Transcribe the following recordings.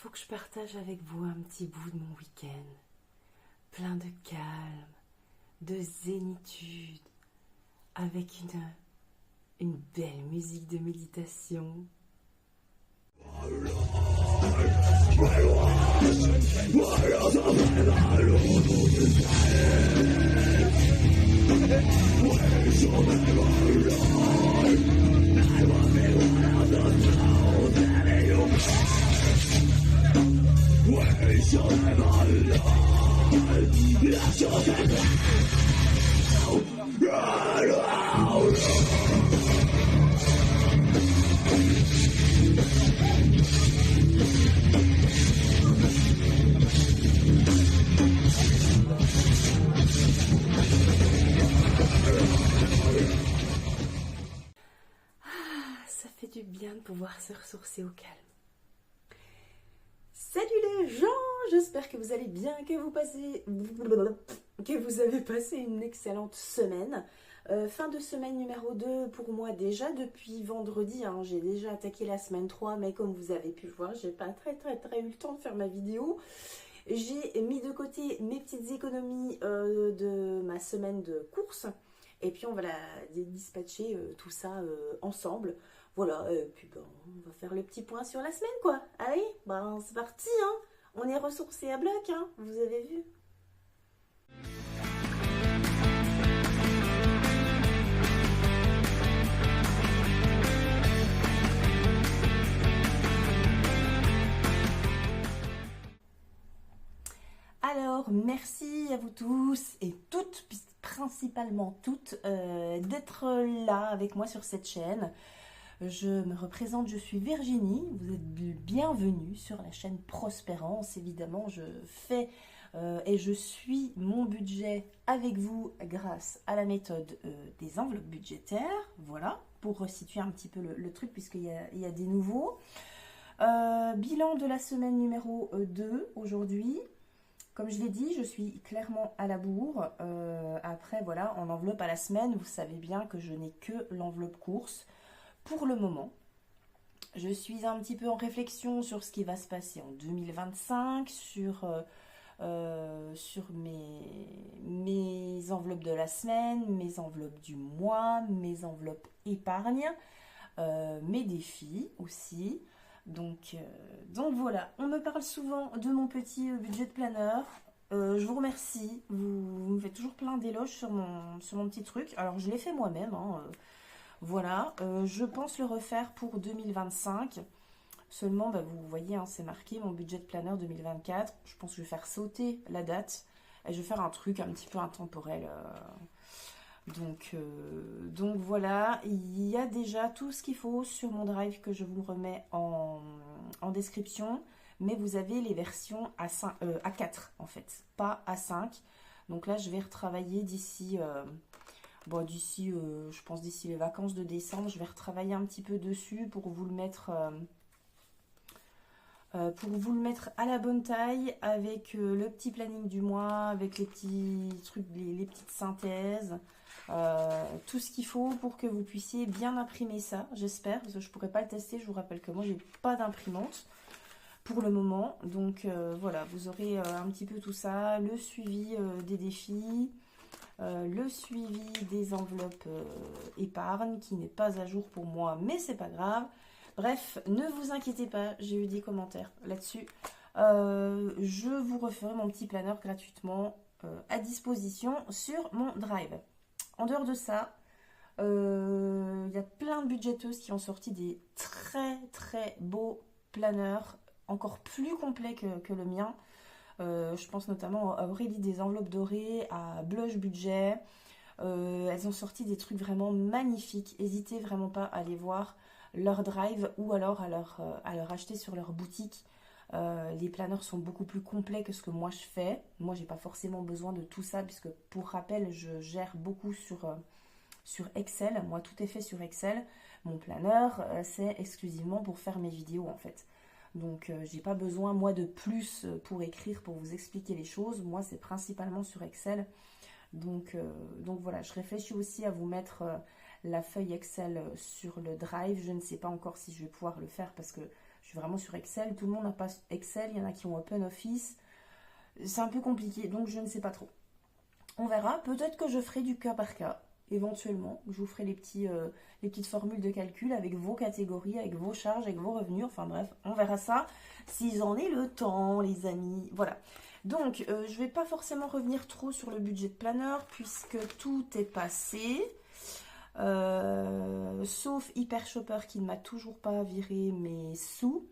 faut que je partage avec vous un petit bout de mon week-end, plein de calme, de zénitude, avec une belle musique de méditation. Ça fait du bien de pouvoir se ressourcer au calme. Salut les gens, j'espère que vous allez bien, que vous avez passé une excellente semaine. Fin de semaine numéro 2 pour moi déjà depuis vendredi, j'ai déjà attaqué la semaine 3, mais comme vous avez pu le voir, j'ai pas très eu le temps de faire ma vidéo. J'ai mis de côté mes petites économies de ma semaine de courses, et puis on va dispatcher tout ça ensemble. Voilà, et puis on va faire le petit point sur la semaine quoi. Allez, c'est parti, on est ressourcés à bloc, vous avez vu. Alors, merci à vous tous et toutes, principalement toutes, d'être là avec moi sur cette chaîne. Je me représente, je suis Virginie, vous êtes bienvenue sur la chaîne Prospérance. Évidemment, je fais et je suis mon budget avec vous grâce à la méthode des enveloppes budgétaires. Voilà, pour resituer un petit peu le truc puisqu'il y a des nouveaux. Bilan de la semaine numéro 2 aujourd'hui. Comme je l'ai dit, je suis clairement à la bourre. Après, voilà, en enveloppe à la semaine, vous savez bien que je n'ai que l'enveloppe course. Pour le moment, je suis un petit peu en réflexion sur ce qui va se passer en 2025, sur mes enveloppes de la semaine, mes enveloppes du mois, mes enveloppes épargne, mes défis aussi. Donc voilà, on me parle souvent de mon petit budget de planeur. Je vous remercie, vous me faites toujours plein d'éloges sur mon petit truc. Alors je l'ai fait moi-même, voilà, je pense le refaire pour 2025. Seulement, vous voyez, c'est marqué mon budget de planeur 2024. Je pense que je vais faire sauter la date et je vais faire un truc un petit peu intemporel. Donc voilà, il y a déjà tout ce qu'il faut sur mon drive que je vous remets en description. Mais vous avez les versions à 4 en fait, pas à 5. Donc là, je vais retravailler d'ici... je pense d'ici les vacances de décembre, je vais retravailler un petit peu dessus pour vous le mettre à la bonne taille avec le petit planning du mois, avec les petits trucs, les petites synthèses, tout ce qu'il faut pour que vous puissiez bien imprimer ça, j'espère, parce que je ne pourrais pas le tester. Je vous rappelle que moi, j'ai pas d'imprimante pour le moment. Donc voilà, vous aurez un petit peu tout ça, le suivi des défis. Le suivi des enveloppes épargne qui n'est pas à jour pour moi, mais c'est pas grave. Bref, ne vous inquiétez pas, j'ai eu des commentaires là-dessus. Je vous referai mon petit planeur gratuitement à disposition sur mon drive. En dehors de ça, il y a plein de budgéteuses qui ont sorti des très beaux planeurs, encore plus complets que le mien. Je pense notamment à Aurélie des enveloppes dorées, à Blush Budget. Elles ont sorti des trucs vraiment magnifiques. N'hésitez vraiment pas à aller voir leur drive ou alors à leur acheter sur leur boutique. Les planeurs sont beaucoup plus complets que ce que moi je fais. Moi, j'ai pas forcément besoin de tout ça puisque, pour rappel, je gère beaucoup sur Excel. Moi, tout est fait sur Excel. Mon planeur, c'est exclusivement pour faire mes vidéos en fait. Donc, j'ai pas besoin, moi, de plus pour écrire, pour vous expliquer les choses. Moi, c'est principalement sur Excel. Donc voilà, je réfléchis aussi à vous mettre la feuille Excel sur le Drive. Je ne sais pas encore si je vais pouvoir le faire parce que Je suis vraiment sur Excel. Tout le monde n'a pas Excel. Il y en a qui ont Open Office. C'est un peu compliqué, donc je ne sais pas trop. On verra. Peut-être que je ferai du cas par cas, éventuellement. Je vous ferai les petites formules de calcul avec vos catégories, avec vos charges, avec vos revenus. Enfin bref, on verra ça s'ils en aient le temps, les amis. Voilà. Donc, je ne vais pas forcément revenir trop sur le budget de planeur puisque tout est passé. Sauf Hyper Shopper qui ne m'a toujours pas viré mes sous.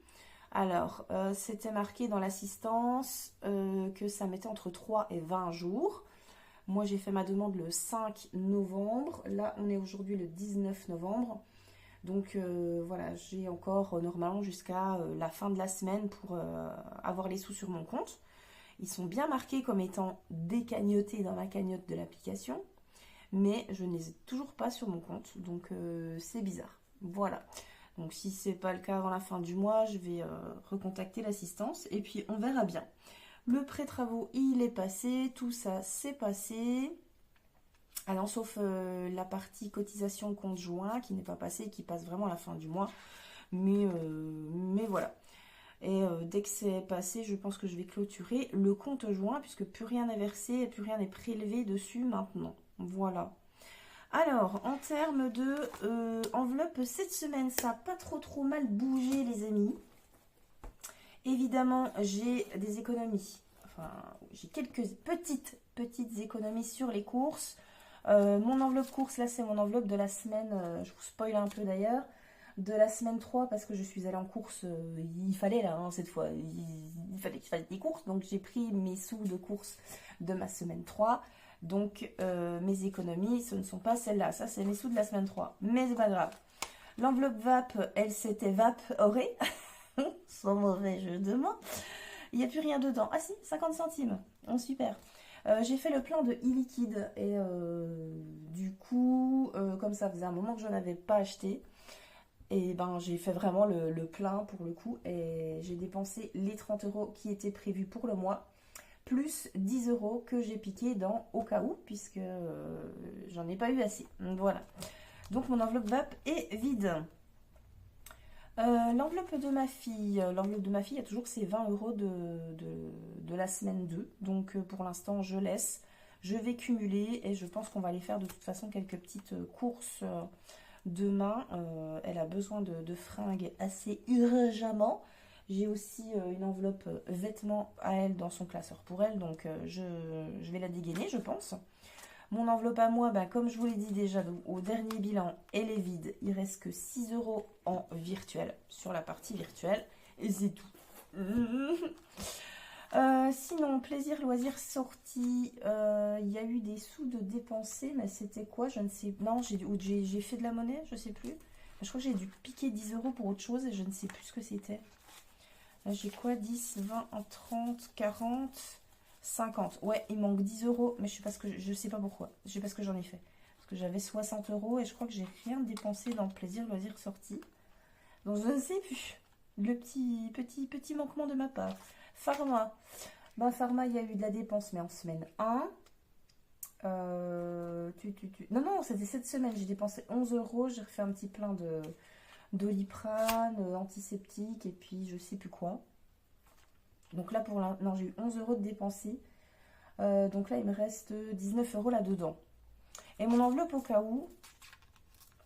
Alors, c'était marqué dans l'assistance que ça mettait entre 3 et 20 jours. Moi, j'ai fait ma demande le 5 novembre. Là, on est aujourd'hui le 19 novembre. Donc, voilà, j'ai encore normalement jusqu'à la fin de la semaine pour avoir les sous sur mon compte. Ils sont bien marqués comme étant décagnotés dans ma cagnotte de l'application. Mais je ne les ai toujours pas sur mon compte. Donc, c'est bizarre. Voilà. Donc si ce n'est pas le cas avant la fin du mois, je vais recontacter l'assistance et puis on verra bien. Le pré-travaux, il est passé, tout ça c'est passé. Alors sauf la partie cotisation compte joint qui n'est pas passée, qui passe vraiment à la fin du mois. Mais voilà. Et dès que c'est passé, je pense que je vais clôturer le compte joint puisque plus rien n'est versé et plus rien n'est prélevé dessus maintenant. Voilà. Alors, en termes de enveloppe, cette semaine, ça n'a pas trop mal bougé, les amis. Évidemment, j'ai des économies. Enfin, j'ai quelques petites économies sur les courses. Mon enveloppe course, là, c'est mon enveloppe de la semaine. Je vous spoil un peu d'ailleurs. De la semaine 3, parce que je suis allée en course. Il fallait, là, hein, cette fois. Il fallait que je fasse des courses. Donc, j'ai pris mes sous de course de ma semaine 3. Donc, mes économies, ce ne sont pas celles-là. Ça, c'est mes sous de la semaine 3. Mais c'est pas grave. L'enveloppe VAP, elle s'était vaporée. Sans mauvais jeu de mots. Il n'y a plus rien dedans. Ah si, 50 centimes. Oh, super. J'ai fait le plein de e-liquide. Et du coup, comme ça faisait un moment que je n'avais pas acheté, et ben j'ai fait vraiment le plein pour le coup. Et j'ai dépensé les 30 € qui étaient prévus pour le mois. Plus 10 € que j'ai piqué dans au cas où, puisque j'en ai pas eu assez. Voilà. Donc mon enveloppe VAP est vide. L'enveloppe de ma fille, il y a toujours ces 20 € de la semaine 2. Donc pour l'instant, je laisse. Je vais cumuler et je pense qu'on va aller faire de toute façon quelques petites courses demain. Elle a besoin de fringues assez urgemment. J'ai aussi une enveloppe vêtements à elle dans son classeur pour elle, donc je vais la dégainer, je pense. Mon enveloppe à moi, bah, comme je vous l'ai dit déjà au dernier bilan, elle est vide. Il reste que 6 € en virtuel, sur la partie virtuelle, et c'est tout. Sinon, plaisir, loisirs, sortie, il y a eu des sous de dépensés, mais c'était quoi? Je ne sais. Non, j'ai fait de la monnaie, je ne sais plus. Je crois que j'ai dû piquer 10 € pour autre chose et je ne sais plus ce que c'était. Là, j'ai quoi? 10, 20, 30, 40, 50. Ouais, il manque 10 €, mais je sais pas pourquoi. Je sais pas ce que j'en ai fait. Parce que j'avais 60 € et je crois que j'ai rien dépensé dans plaisir, loisir, sortie. Donc je ne sais plus. Le petit manquement de ma part. Pharma. Ben, Pharma, il y a eu de la dépense, mais en semaine 1. Non, c'était cette semaine. J'ai dépensé 11 €. J'ai refait un petit plein de Doliprane, antiseptique et puis je sais plus quoi. Donc là pour l'instant, non, j'ai eu 11 € de dépensés. Donc là il me reste 19 € là-dedans. Et mon enveloppe au cas où.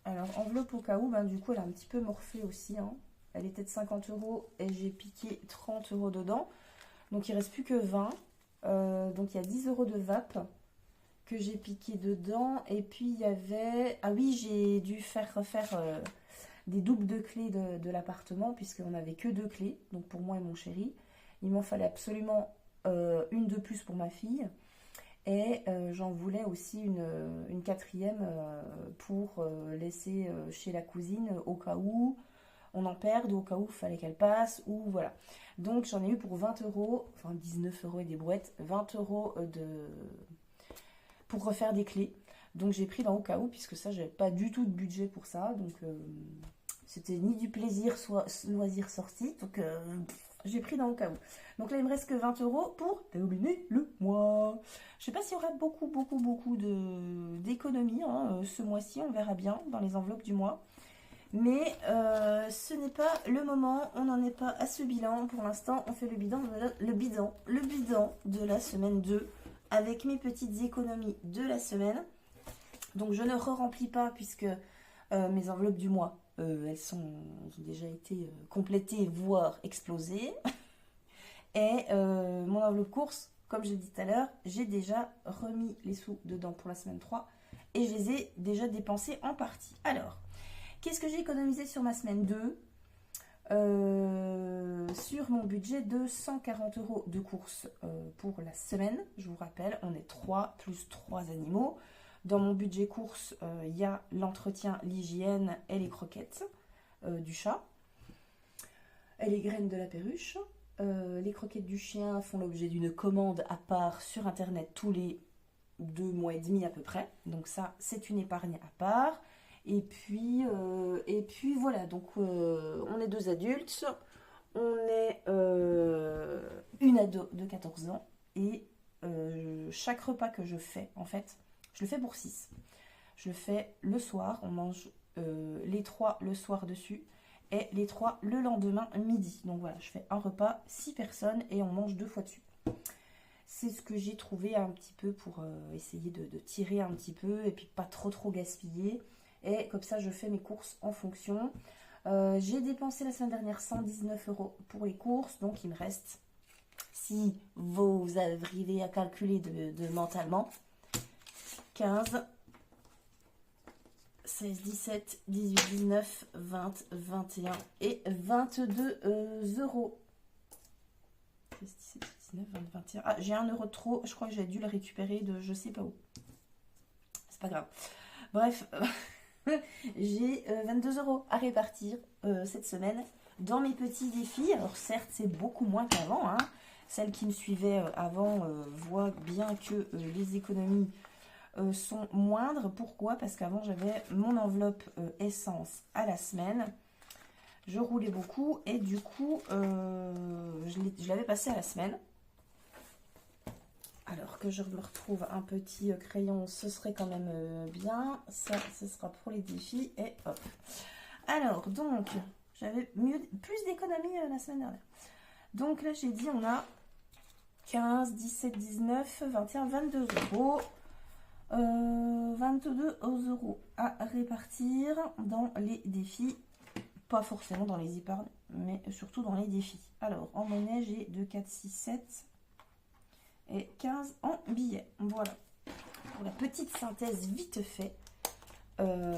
Alors enveloppe au cas où, ben, du coup elle a un petit peu morflé aussi. Hein. Elle était de 50 € et j'ai piqué 30 € dedans. Donc il reste plus que 20. Donc il y a 10 € de VAP que j'ai piqué dedans. Et puis il y avait... Ah oui, j'ai dû refaire des doubles de clés de l'appartement, puisqu'on n'avait que 2 clés, donc pour moi et mon chéri. Il m'en fallait absolument une de plus pour ma fille. Et j'en voulais aussi une quatrième pour laisser chez la cousine au cas où on en perde, au cas où il fallait qu'elle passe, ou voilà. Donc j'en ai eu pour 20 €, enfin 19 € et des brouettes, 20 € pour refaire des clés. Donc j'ai pris dans au cas où, puisque ça, j'avais pas du tout de budget pour ça. Donc c'était ni du plaisir, soit loisir sorti. Donc j'ai pris dans au cas où. Donc là, il me reste que 20 € pour terminer le mois. Je sais pas s'il y aura beaucoup d'économies ce mois-ci. On verra bien dans les enveloppes du mois. Mais ce n'est pas le moment, on n'en est pas à ce bilan. Pour l'instant, on fait le bilan de la semaine 2 avec mes petites économies de la semaine. Donc je ne re-remplis pas puisque mes enveloppes du mois, elles ont déjà été complétées, voire explosées. Et mon enveloppe course, comme je l'ai dit tout à l'heure, j'ai déjà remis les sous dedans pour la semaine 3 et je les ai déjà dépensés en partie. Alors, qu'est-ce que j'ai économisé sur ma semaine 2 ? Sur mon budget de 140 € de course pour la semaine. Je vous rappelle, on est 3 plus 3 animaux. Dans mon budget course, il y a l'entretien, l'hygiène et les croquettes du chat. Et les graines de la perruche. Les croquettes du chien font l'objet d'une commande à part sur internet tous les 2 mois et demi à peu près. Donc ça, c'est une épargne à part. Et puis voilà, donc on est 2 adultes, on est une ado de 14 ans. Et chaque repas que je fais, en fait, je le fais pour 6. Je le fais le soir, on mange les 3 le soir dessus. Et les 3 le lendemain midi. Donc voilà, je fais un repas, 6 personnes et on mange 2 fois dessus. C'est ce que j'ai trouvé un petit peu pour essayer de tirer un petit peu et puis pas trop gaspiller. Et comme ça, je fais mes courses en fonction. J'ai dépensé la semaine dernière 119 € pour les courses. Donc il me reste, si vous arrivez à calculer de mentalement, 15... 16, 17, 18, 19, 20, 21 et 22 €. 16, 17, 19, 20, 21. Ah, j'ai 1 € de trop. Je crois que j'ai dû le récupérer de je sais pas où. C'est pas grave. Bref, j'ai 22 € à répartir cette semaine dans mes petits défis. Alors certes, c'est beaucoup moins qu'avant. Hein. Celles qui me suivaient avant voient bien que les économies sont moindres. Pourquoi ? Parce qu'avant j'avais mon enveloppe essence à la semaine, je roulais beaucoup et du coup je l'avais passé à la semaine. Alors que je me retrouve un petit crayon, ce serait quand même bien. Ça, ce sera pour les défis et hop. Alors donc j'avais plus d'économies la semaine dernière. Donc là j'ai dit on a 15, 17, 19, 21, 22 €. 22 € à répartir dans les défis, pas forcément dans les épargnes, mais surtout dans les défis. Alors, en monnaie, j'ai 2, 4, 6, 7 et 15 en billets. Voilà, pour la petite synthèse vite fait dans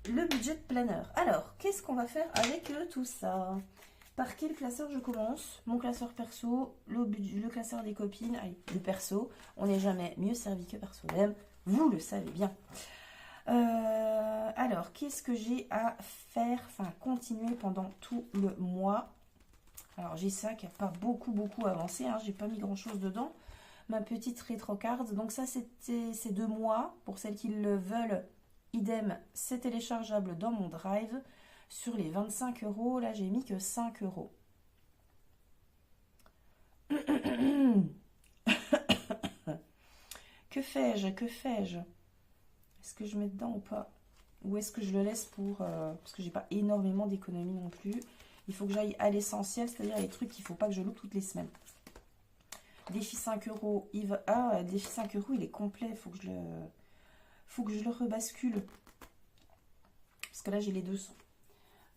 le budget de planeur. Alors, qu'est-ce qu'on va faire avec tout ça ? Par quel classeur je commence ? Mon classeur perso, le classeur des copines, allez, le perso. On n'est jamais mieux servi que par soi-même, vous le savez bien. Alors, qu'est-ce que j'ai à faire, enfin continuer pendant tout le mois ? Alors, j'ai ça qui n'a pas beaucoup avancé, hein, j'ai pas mis grand-chose dedans. Ma petite rétrocard, donc ça c'était ces 2 mois, pour celles qui le veulent, idem, c'est téléchargeable dans mon drive. Sur les 25 €, là, j'ai mis que 5 €. Que fais-je ? Est-ce que je mets dedans ou pas ? Ou est-ce que je le laisse pour... parce que j'ai pas énormément d'économies non plus. Il faut que j'aille à l'essentiel, c'est-à-dire les trucs qu'il ne faut pas que je loupe toutes les semaines. Défi 5 €, il va... Ah, défi 5 €, il est complet. Il faut que je le rebascule. Parce que là, j'ai les 200.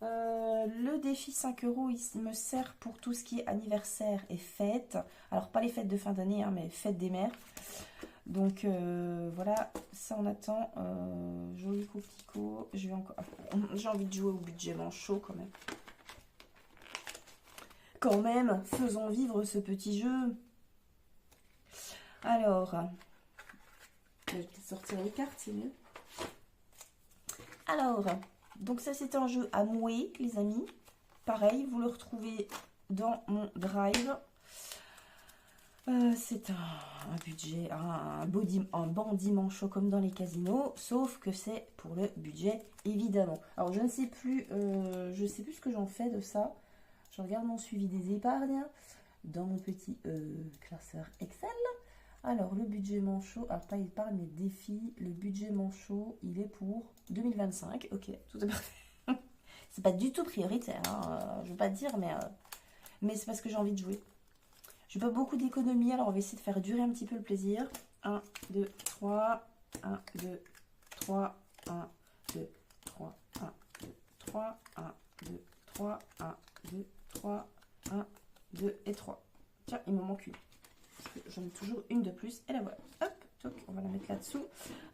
Le défi 5 €, il me sert pour tout ce qui est anniversaire et fête. Alors, pas les fêtes de fin d'année, hein, mais fête des mères. Donc, voilà, ça on attend. Joli coquelicot. J'ai envie de jouer au budget manchot quand même. Quand même, faisons vivre ce petit jeu. Alors, je vais peut-être sortir les cartes, c'est mieux. Alors... Donc ça c'est un jeu à mouer les amis. Pareil, vous le retrouvez dans mon drive. C'est un budget, un bandit manchot comme dans les casinos. Sauf que c'est pour le budget évidemment. Alors je ne sais plus, ce que j'en fais de ça. Je regarde mon suivi des épargnes dans mon petit classeur Excel. Alors le budget manchot, alors pas épargne mais défi. Le budget manchot il est pour 2025, ok, tout est parfait. C'est pas du tout prioritaire, hein, je veux pas te dire, mais c'est parce que j'ai envie de jouer. J'ai pas beaucoup d'économie, alors on va essayer de faire durer un petit peu le plaisir. 1, 2, 3, 1, 2, 3, 1, 2, 3, 1, 2, 3, 1, 2, 3, 1, 2, 3, 1, 2 et 3. Tiens, il me manque une. Parce que j'en ai toujours une de plus. Et la voilà. Hop, toc, on va la mettre là-dessous.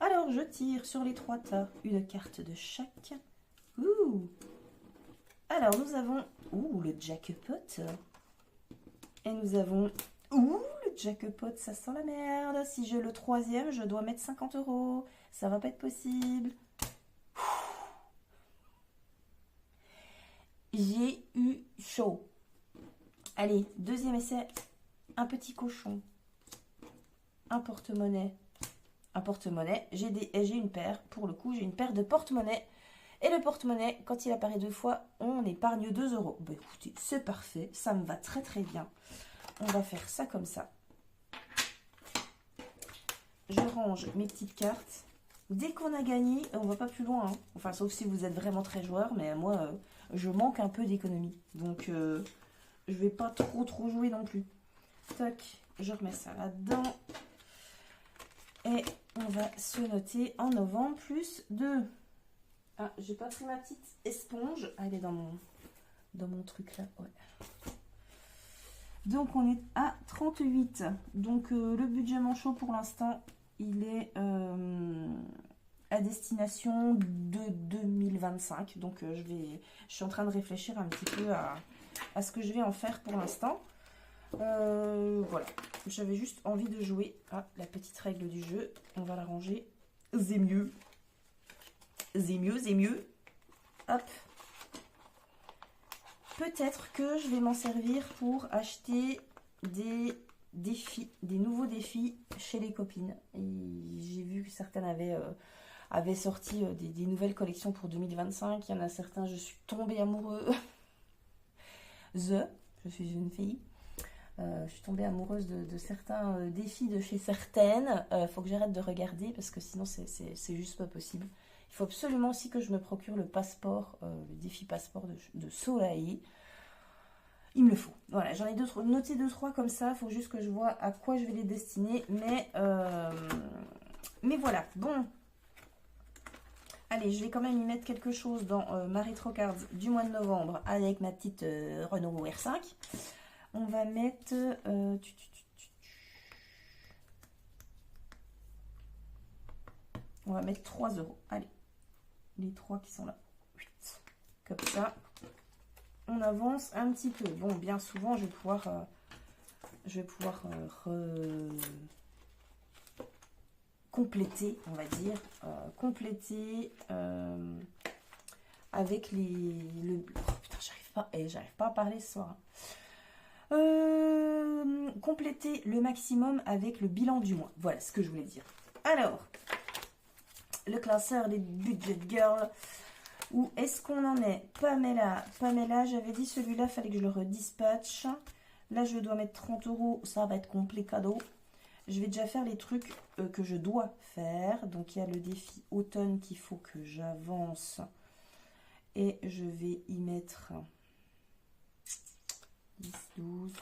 Alors, je tire sur les 3 tas une carte de chaque. Ouh! Alors, nous avons... Ouh, le jackpot. Et nous avons... Ouh, le jackpot, ça sent la merde. Si j'ai le 3e, je dois mettre 50 €. Ça va pas être possible. J'ai eu chaud. Allez, 2e essai. Un petit cochon. Un porte-monnaie. Un porte-monnaie. J'ai une paire. Pour le coup, j'ai une paire de porte-monnaie. Et le porte-monnaie, quand il apparaît 2 fois, on épargne 2 €. Bah écoutez, c'est parfait. Ça me va très très bien. On va faire ça comme ça. Je range mes petites cartes. Dès qu'on a gagné, on va pas plus loin. Hein. Enfin, sauf si vous êtes vraiment très joueur. Mais moi, je manque un peu d'économie. Donc, je vais pas trop jouer non plus. Toc, je remets ça là-dedans. Et on va se noter en novembre plus 2. Ah, j'ai pas pris ma petite esponge. Ah, elle est dans mon truc là. Ouais. Donc on est à 38. Donc le budget manchot pour l'instant, il est à destination de 2025. Donc je suis en train de réfléchir un petit peu à ce que je vais en faire pour l'instant. Voilà, j'avais juste envie de jouer à la petite règle du jeu. On va la ranger. C'est mieux. C'est mieux, c'est mieux. Hop. Peut-être que je vais m'en servir pour acheter des défis, des nouveaux défis chez les copines. J'ai vu que certaines avaient sorti des nouvelles collections pour 2025. Il y en a certains, je suis tombée amoureuse. Je suis une fille. Je suis tombée amoureuse de certains défis de chez certaines. Faut que j'arrête de regarder parce que sinon c'est juste pas possible. Il faut absolument aussi que je me procure le passeport, le défi passeport de Soleil. Il me le faut. Voilà, j'en ai noté 2-3 comme ça. Il faut juste que je vois à quoi je vais les destiner. Mais voilà, bon. Allez, je vais quand même y mettre quelque chose dans ma rétro cards du mois de novembre avec ma petite Renault R5. On va mettre... on va mettre 3 €. Allez. Les 3 qui sont là. 8. Comme ça. On avance un petit peu. Bon, bien souvent, je vais pouvoir compléter, on va dire. Compléter avec le... Oh putain, j'arrive pas à parler ce soir. Compléter le maximum avec le bilan du mois. Voilà ce que je voulais dire. Alors... le classeur des budget girls. Où est-ce qu'on en est? Pamela, j'avais dit celui-là, fallait que je le redispatche. Là, je dois mettre 30 €. Ça va être complet cadeau. Je vais déjà faire les trucs que je dois faire. Donc, il y a le défi automne qu'il faut que j'avance. Et je vais y mettre 10, 12.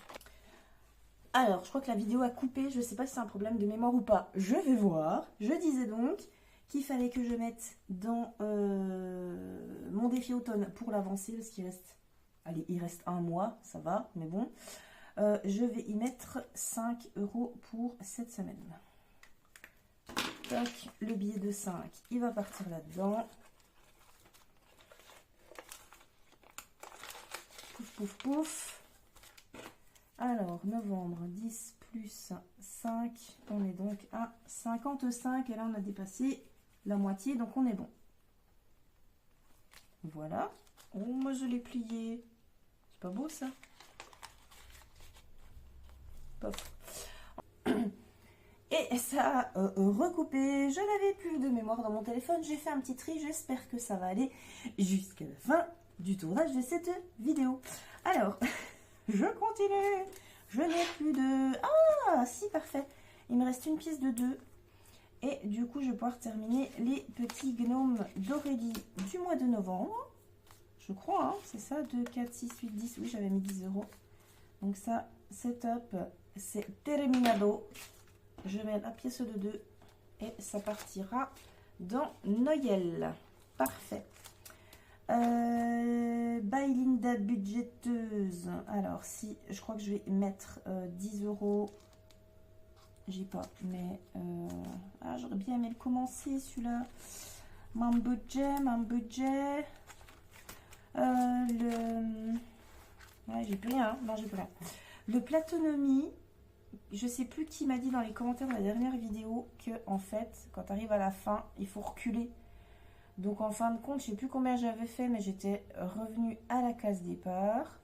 Alors, je crois que la vidéo a coupé. Je ne sais pas si c'est un problème de mémoire ou pas. Je vais voir. Je disais donc... qu'il fallait que je mette dans mon défi automne pour l'avancer, parce qu'il reste, allez, il reste un mois, ça va, mais bon. Je vais y mettre 5 € pour cette semaine. Tac, le billet de 5, il va partir là-dedans. Pouf, pouf, pouf. Alors, novembre, 10 plus 5, on est donc à 55, et là on a dépassé la moitié, donc on est bon. Voilà. Oh, moi je l'ai plié. C'est pas beau ça? Pof. Et ça a recoupé. Je n'avais plus de mémoire dans mon téléphone. J'ai fait un petit tri. J'espère que ça va aller jusqu'à la fin du tournage de cette vidéo. Alors, je continue. Je n'ai plus de... Ah, si, parfait. Il me reste une pièce de 2. Et du coup, je vais pouvoir terminer les petits gnomes d'Aurélie du mois de novembre. Je crois, hein, c'est ça, 2, 4, 6, 8, 10. Oui, j'avais mis 10 euros. Donc ça, c'est top. C'est terminado. Je mets la pièce de 2 et ça partira dans Noël. Parfait. Linda budgéteuse. Alors, si, je crois que je vais mettre 10 euros. J'ai pas, mais j'aurais bien aimé le commencer celui-là. Mon budget. J'ai plus rien. Non, j'ai plus rien. Le Platonomie, je sais plus qui m'a dit dans les commentaires de la dernière vidéo que en fait, quand tu arrives à la fin, il faut reculer. Donc en fin de compte, je sais plus combien j'avais fait, mais j'étais revenue à la case départ.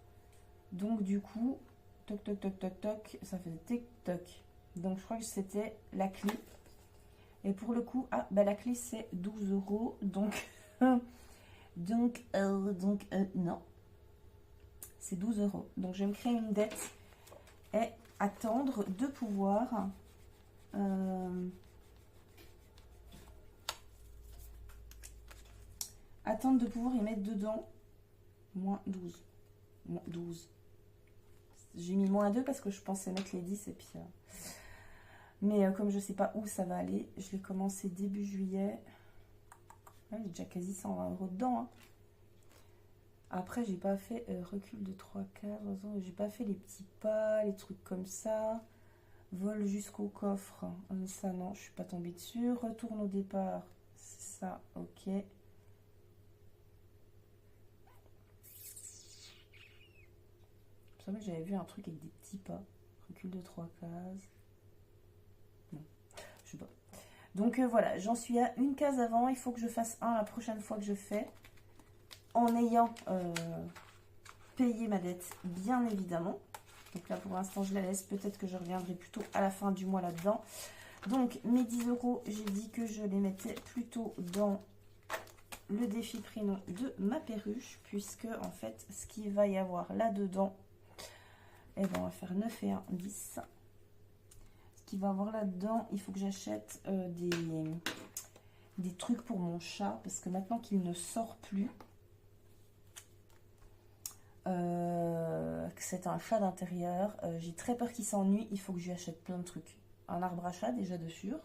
Donc du coup, toc toc toc toc toc, ça faisait tic toc. Donc je crois que c'était la clé. Et pour le coup, la clé c'est 12 euros. Donc, non. C'est 12 euros. Donc je vais me créer une dette et attendre de pouvoir y mettre dedans moins 12. Moins 12. J'ai mis moins 2 parce que je pensais mettre les 10 et puis... Mais comme je sais pas où ça va aller, je l'ai commencé début juillet. Ouais, j'ai déjà quasi 120 euros dedans. Hein. Après, j'ai pas fait recul de 3 quarts. J'ai pas fait les petits pas, les trucs comme ça. Vol jusqu'au coffre. Ça, non, je suis pas tombée dessus. Retourne au départ. Ça, ok. Ça, j'avais vu un truc avec des petits pas. Recul de 3 cases. Je sais pas. Donc voilà, j'en suis à une case avant. Il faut que je fasse un la prochaine fois que je fais. En ayant payé ma dette, bien évidemment. Donc là, pour l'instant, je la laisse. Peut-être que je reviendrai plutôt à la fin du mois là-dedans. Donc, mes 10 euros, j'ai dit que je les mettais plutôt dans le défi prénom de ma perruche. Puisque, en fait, ce qu'il va y avoir là-dedans, et ben, on va faire 9 et 1, 10. Qu'il va avoir là-dedans, il faut que j'achète des trucs pour mon chat parce que maintenant qu'il ne sort plus, que c'est un chat d'intérieur, j'ai très peur qu'il s'ennuie. Il faut que je lui achète plein de trucs. Un arbre à chat déjà de sûr,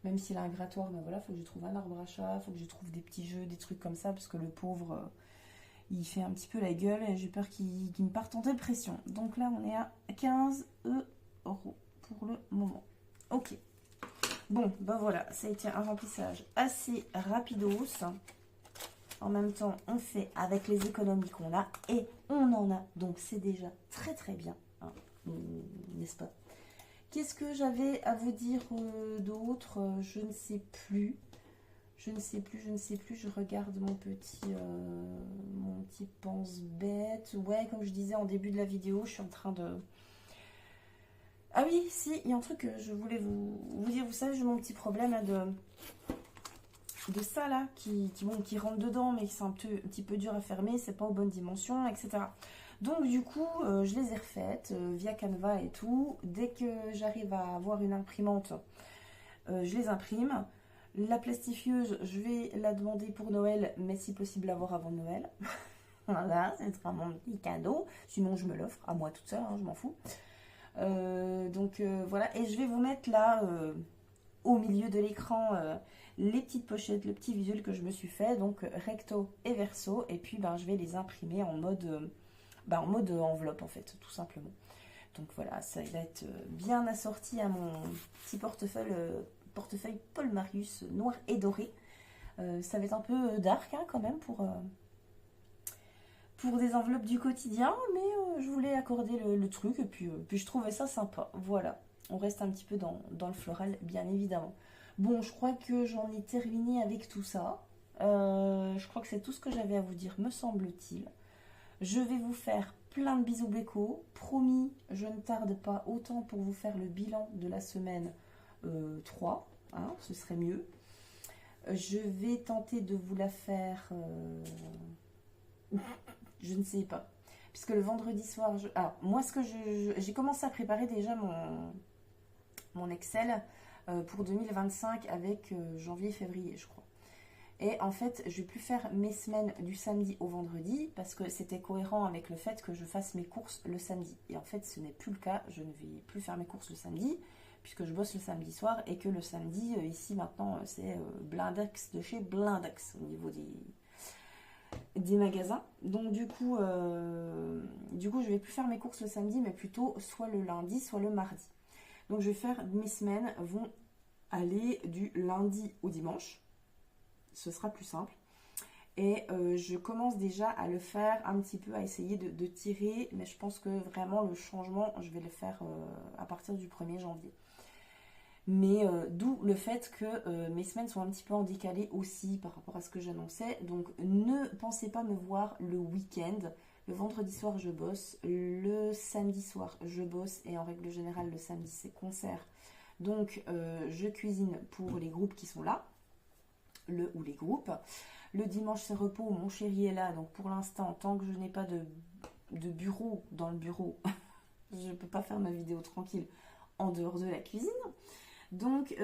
même s'il a un grattoir, mais voilà, il faut que je trouve un arbre à chat, il faut que je trouve des petits jeux, des trucs comme ça parce que le pauvre il fait un petit peu la gueule et j'ai peur qu'il me parte en dépression. Donc là on est à 15 euros pour le moment. Ok. Bon, ben voilà, ça a été un remplissage assez rapidos. En même temps, on fait avec les économies qu'on a et on en a. Donc c'est déjà très très bien, hein, n'est-ce pas? Qu'est-ce que j'avais à vous dire d'autre? Je ne sais plus. Je ne sais plus. Je regarde mon petit pense-bête. Ouais, comme je disais en début de la vidéo, je suis en train de... Ah oui, si, il y a un truc que je voulais vous dire. Vous savez, j'ai mon petit problème là, de ça là, qui rentre dedans, mais qui c'est un petit peu dur à fermer, c'est pas aux bonnes dimensions, etc. Donc du coup, je les ai refaites via Canva et tout. Dès que j'arrive à avoir une imprimante, je les imprime. La plastifieuse, je vais la demander pour Noël, mais si possible l'avoir avant Noël. Voilà, ce sera mon petit cadeau. Sinon, je me l'offre à moi toute seule, hein, je m'en fous. Voilà, et je vais vous mettre là au milieu de l'écran les petites pochettes, le petit visuel que je me suis fait, donc recto et verso, et puis je vais les imprimer en mode enveloppe en fait, tout simplement. Donc voilà, ça va être bien assorti à mon petit portefeuille Paul Marius noir et doré. Ça va être un peu dark hein, quand même pour des enveloppes du quotidien, mais je voulais accorder le truc et puis je trouvais ça sympa. Voilà, on reste un petit peu dans le floral, bien évidemment. Bon, je crois que j'en ai terminé avec tout ça. Je crois que c'est tout ce que j'avais à vous dire, me semble-t-il. Je vais vous faire plein de bisous béco. Promis, je ne tarde pas autant pour vous faire le bilan de la semaine 3. Hein, ce serait mieux. Je vais tenter de vous la faire... je ne sais pas. Puisque le vendredi soir... moi, ce que j'ai commencé à préparer déjà mon Excel pour 2025 avec janvier-février, je crois. Et en fait, je vais plus faire mes semaines du samedi au vendredi parce que c'était cohérent avec le fait que je fasse mes courses le samedi. Et en fait, ce n'est plus le cas. Je ne vais plus faire mes courses le samedi puisque je bosse le samedi soir et que le samedi, ici maintenant, c'est blindex de chez blindex au niveau des magasins. Donc du coup, je vais plus faire mes courses le samedi, mais plutôt soit le lundi, soit le mardi. Donc je vais faire, mes semaines vont aller du lundi au dimanche. Ce sera plus simple. Et je commence déjà à le faire un petit peu, à essayer de tirer, mais je pense que vraiment le changement, je vais le faire à partir du 1er janvier. Mais d'où le fait que mes semaines sont un petit peu en décalé aussi par rapport à ce que j'annonçais. Donc ne pensez pas me voir le week-end. Le vendredi soir je bosse, le samedi soir je bosse et en règle générale le samedi c'est concert. Donc je cuisine pour les groupes qui sont là, le ou les groupes. Le dimanche c'est repos, mon chéri est là. Donc pour l'instant, tant que je n'ai pas de bureau dans le bureau, je ne peux pas faire ma vidéo tranquille en dehors de la cuisine. Donc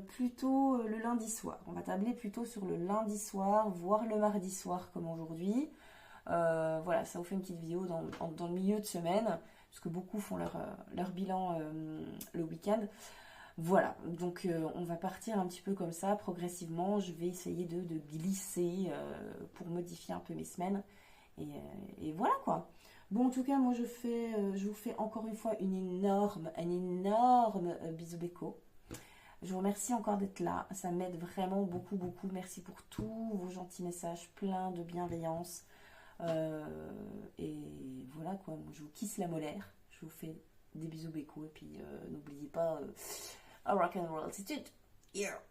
plutôt le lundi soir. On va tabler plutôt sur le lundi soir, voire le mardi soir comme aujourd'hui. Voilà, ça vous fait une petite vidéo dans le milieu de semaine, puisque beaucoup font leur bilan le week-end. Voilà, donc on va partir un petit peu comme ça, progressivement. Je vais essayer de glisser pour modifier un peu mes semaines. Et voilà quoi. Bon, en tout cas, moi je vous fais encore une fois un énorme bisou béco. Je vous remercie encore d'être là, ça m'aide vraiment beaucoup, beaucoup. Merci pour tous vos gentils messages, plein de bienveillance. Et voilà quoi, je vous kisse la molaire, je vous fais des bisous béco et puis n'oubliez pas, rock and roll attitude. Yeah.